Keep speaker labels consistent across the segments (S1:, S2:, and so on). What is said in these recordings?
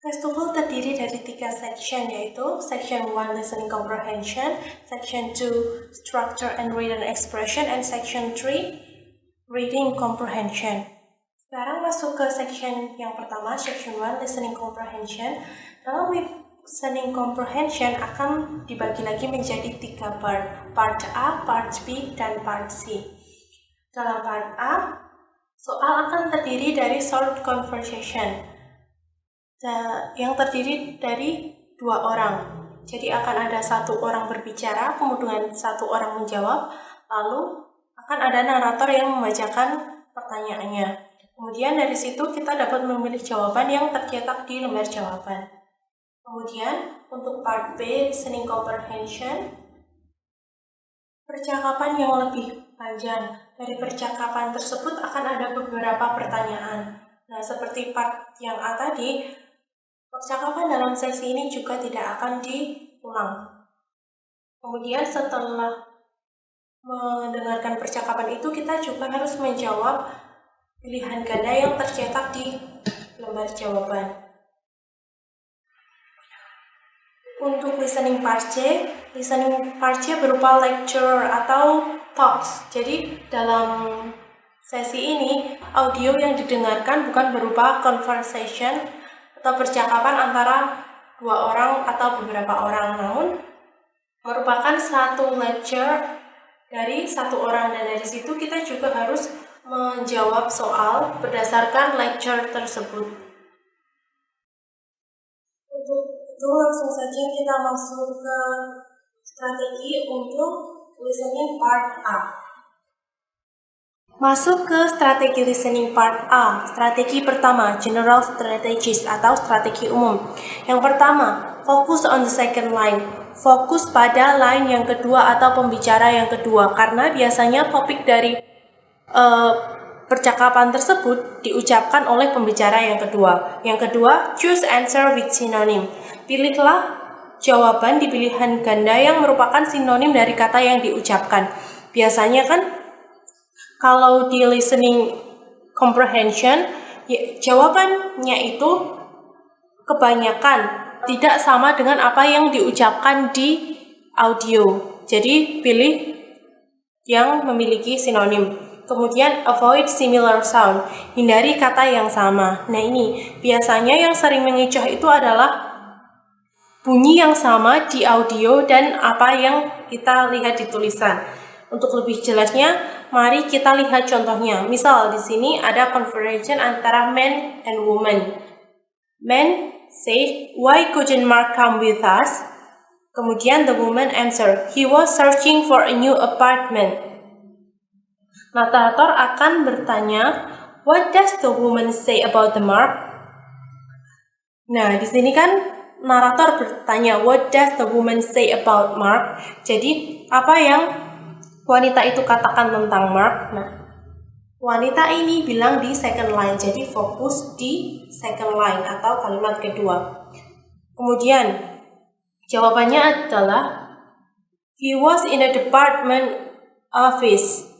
S1: Festival terdiri dari 3 section, yaitu Section 1 Listening Comprehension, Section 2 Structure and Written Expression, and Section 3 Reading Comprehension. Sekarang masuk ke section yang pertama, Section 1 Listening Comprehension. Dalam Listening Comprehension akan dibagi lagi menjadi 3 part, Part A, Part B, dan Part C. Dalam Part A, soal akan terdiri dari short conversation yang terdiri dari 2 orang. Jadi akan ada 1 orang berbicara, kemudian 1 orang menjawab, lalu akan ada narator yang membacakan pertanyaannya. Kemudian dari situ kita dapat memilih jawaban yang tercetak di lembar jawaban. Kemudian untuk part B, listening comprehension, percakapan yang lebih panjang. Dari percakapan tersebut akan ada beberapa pertanyaan. Nah, seperti part yang A tadi, percakapan dalam sesi ini juga tidak akan diulang. Kemudian setelah mendengarkan percakapan itu, kita juga harus menjawab pilihan ganda yang tercetak di lembar jawaban. Untuk listening part C berupa lecture atau talks. Jadi dalam sesi ini, audio yang didengarkan bukan berupa conversation atau percakapan antara 2 orang atau beberapa orang, namun merupakan satu lecture dari 1 orang, dan dari situ kita juga harus menjawab soal berdasarkan lecture tersebut. Untuk itu langsung saja kita masuk ke strategi untuk listening part A. Masuk ke strategi listening part A. Strategi pertama, general strategies atau strategi umum. Yang pertama, focus on the second line. Fokus pada line yang kedua atau pembicara yang kedua, karena biasanya topik dari percakapan tersebut diucapkan oleh pembicara yang kedua. Yang kedua, choose answer with synonym. Pilihlah jawaban di pilihan ganda yang merupakan sinonim dari kata yang diucapkan. Biasanya kan kalau di listening comprehension, jawabannya itu kebanyakan tidak sama dengan apa yang diucapkan di audio. Jadi pilih yang memiliki sinonim. Kemudian avoid similar sound, hindari kata yang sama. Nah, ini biasanya yang sering mengecoh itu adalah bunyi yang sama di audio dan apa yang kita lihat di tulisan. Untuk lebih jelasnya, mari kita lihat contohnya. Misal di sini ada conversation antara man and woman. Man say, "Why couldn't Mark come with us?" Kemudian the woman answer, "He was searching for a new apartment." Narator akan bertanya, "What does the woman say about the Mark?" Nah, di sini kan narator bertanya, "What does the woman say about Mark?" Jadi, apa yang wanita itu katakan tentang Mark? Nah, wanita ini bilang di second line, jadi fokus di second line atau kalimat kedua. Kemudian, jawabannya adalah, "He was in a department office."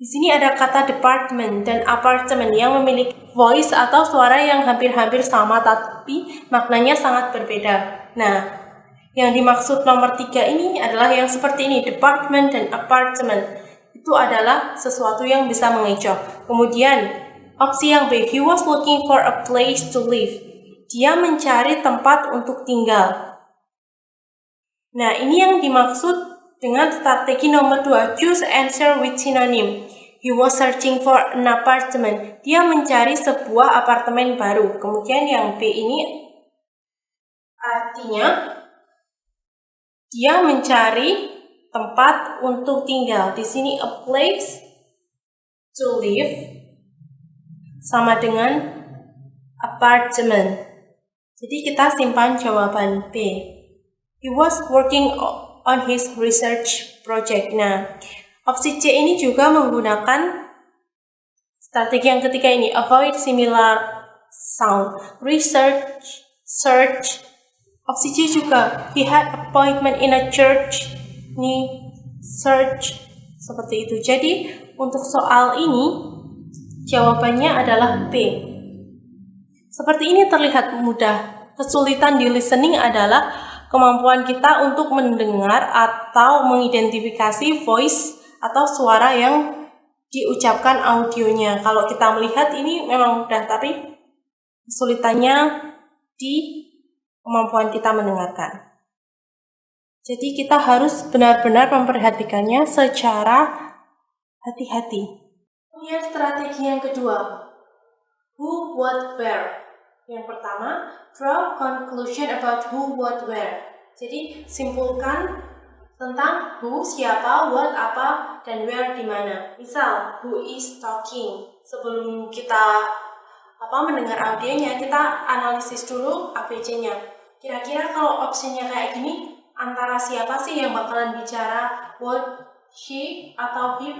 S1: Di sini ada kata department dan apartment yang memiliki voice atau suara yang hampir-hampir sama, tapi maknanya sangat berbeda. Nah, yang dimaksud nomor 3 ini adalah yang seperti ini, department dan apartment. Itu adalah sesuatu yang bisa mengecoh. Kemudian, opsi yang B, he was looking for a place to live. Dia mencari tempat untuk tinggal. Nah, ini yang dimaksud dengan strategi nomor 2, choose answer with synonym. He was searching for an apartment. Dia mencari sebuah apartemen baru. Kemudian yang B ini artinya dia mencari tempat untuk tinggal. Di sini a place to live sama dengan apartment. Jadi kita simpan jawaban B. He was working on his research project. Nah, opsi C ini juga menggunakan strategi yang ketiga ini, avoid similar sound. Research, search. Opsi C juga, he had appointment in a church. Ini search, seperti itu. Jadi untuk soal ini jawabannya adalah B. Seperti ini terlihat mudah. Kesulitan di listening adalah kemampuan kita untuk mendengar atau mengidentifikasi voice atau suara yang diucapkan audionya. Kalau kita melihat ini memang mudah, tapi kesulitannya di kemampuan kita mendengarkan. Jadi kita harus benar-benar memperhatikannya secara hati-hati. Kemudian strategi yang kedua, who, what, where. Yang pertama, draw conclusion about who, what, where. Jadi simpulkan tentang who, siapa, what, apa, dan where, di mana. Misal, who is talking. Sebelum kita mendengar audionya, kita analisis dulu ABC-nya. Kira-kira kalau opsinya kayak gini, antara siapa sih yang bakalan bicara, what she atau he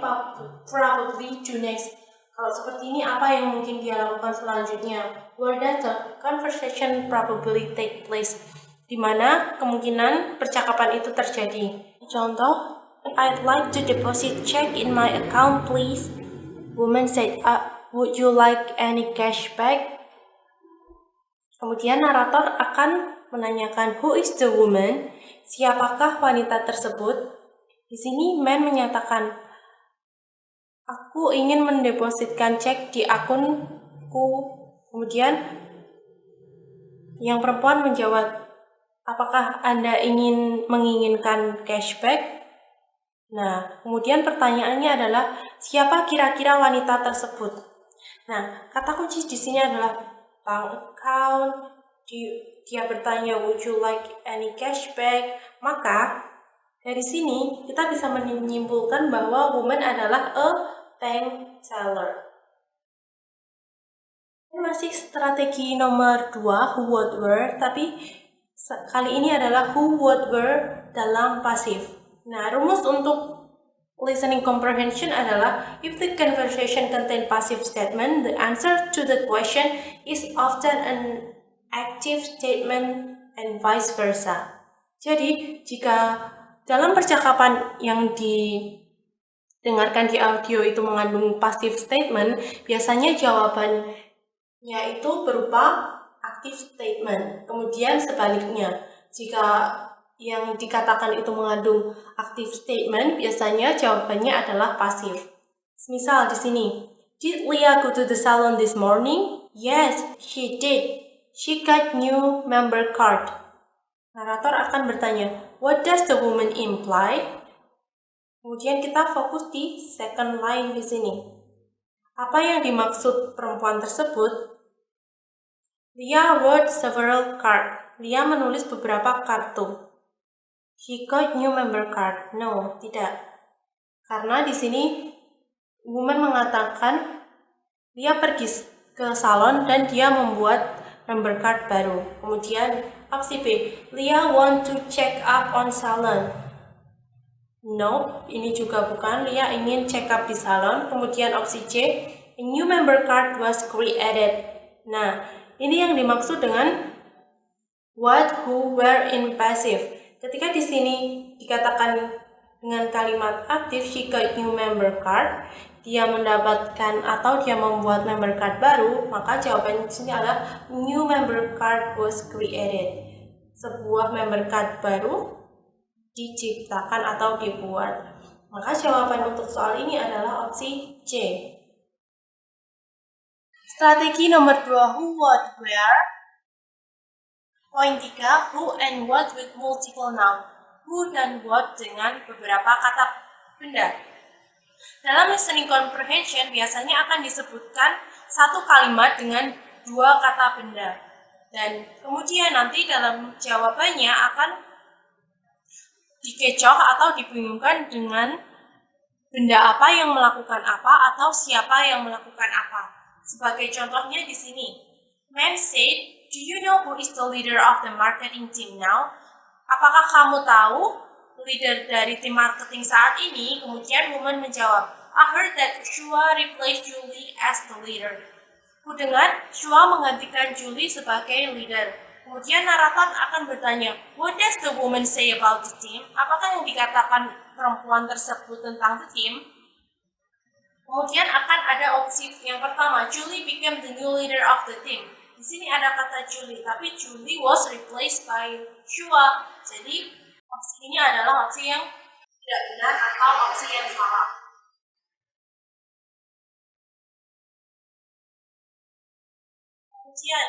S1: probably do next. Kalau seperti ini, apa yang mungkin dia lakukan selanjutnya? Where does the conversation probably take place? Di mana kemungkinan percakapan itu terjadi. Contoh, I'd like to deposit check in my account, please. Woman said, would you like any cashback? Kemudian narator akan menanyakan who is the woman? Siapakah wanita tersebut? Di sini man menyatakan, aku ingin mendepositkan cek di akunku. Kemudian yang perempuan menjawab, apakah Anda menginginkan cashback? Nah, kemudian pertanyaannya adalah, siapa kira-kira wanita tersebut? Nah, kata kunci di sini adalah bank account. Dia bertanya, would you like any cashback? Maka dari sini kita bisa menyimpulkan bahwa woman adalah a bank teller. Masih strategi nomor 2, who, what, where, tapi kali ini adalah who, what, where dalam pasif. Nah, rumus untuk listening comprehension adalah if the conversation contain passive statement, the answer to the question is often an active statement and vice versa. Jadi, jika dalam percakapan yang didengarkan di audio itu mengandung passive statement, biasanya jawabannya itu berupa active statement. Kemudian sebaliknya, jika yang dikatakan itu mengandung active statement, biasanya jawabannya adalah pasif. Misal di sini, did Leah go to the salon this morning? Yes, she did. She got new member card. Narator akan bertanya, what does the woman imply? Kemudian kita fokus di second line di sini. Apa yang dimaksud perempuan tersebut? Leah wrote several cards. Leah menulis beberapa kartu. He got new member card. No, tidak. Karena di sini woman mengatakan dia pergi ke salon dan dia membuat member card baru. Kemudian opsi B, Leah want to check up on salon. No, ini juga bukan. Leah ingin check up di salon. Kemudian opsi C, a new member card was created. Nah, ini yang dimaksud dengan what, who, where in passive. Ketika di sini dikatakan dengan kalimat aktif, she got new member card, dia mendapatkan atau dia membuat member card baru, maka jawabannya di sini adalah new member card was created. Sebuah member card baru diciptakan atau dibuat. Maka jawaban untuk soal ini adalah opsi C. Strategi nomor 2, who, what, where. Poin 3, who and what with multiple noun. Who dan what dengan beberapa kata benda. Dalam listening comprehension biasanya akan disebutkan satu kalimat dengan dua kata benda. Dan kemudian nanti dalam jawabannya akan dikecoh atau dibingungkan dengan benda apa yang melakukan apa atau siapa yang melakukan apa. Sebagai contohnya di sini, man said, do you know who is the leader of the marketing team now? Apakah kamu tahu leader dari tim marketing saat ini? Kemudian woman menjawab, I heard that Shua replaced Julie as the leader. Kudengar Shua menggantikan Julie sebagai leader. Kemudian narator akan bertanya, what does the woman say about the team? Apakah yang dikatakan perempuan tersebut tentang the team? Kemudian akan ada opsi yang pertama, Julie became the new leader of the team. Di Di sini ada kata Julie, tapi Julie was replaced by Shua. Jadi opsi ini adalah opsi yang tidak benar atau opsi yang salah. Kemudian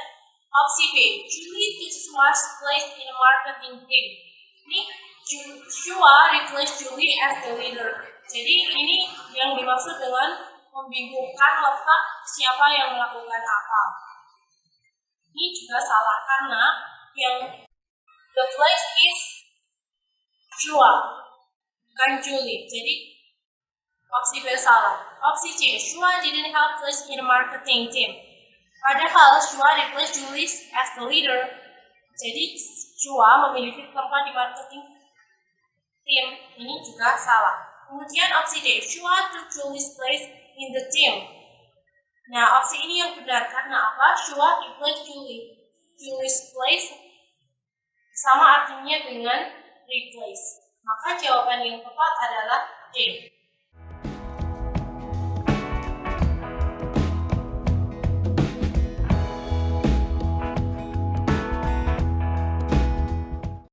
S1: opsi B, Julie was placed in a marketing team. Ini Shua replaced Julie as the leader. Jadi ini yang dimaksud dengan membingungkan letak siapa yang melakukan apa. Ini juga salah karena yang the place is Shua, bukan Julie. Jadi opsi B salah. Opsi C, Shua didn't have place in the marketing team. Padahal Shua replaced Julie as the leader. Jadi Shua memiliki tempat di marketing team. Ini juga salah. Kemudian opsi D, Shua took Julie's place in the team. Nah, opsi ini yang benar karena apa? Shua replaced Julie. Julie's place sama artinya dengan replace. Maka jawaban yang tepat adalah D.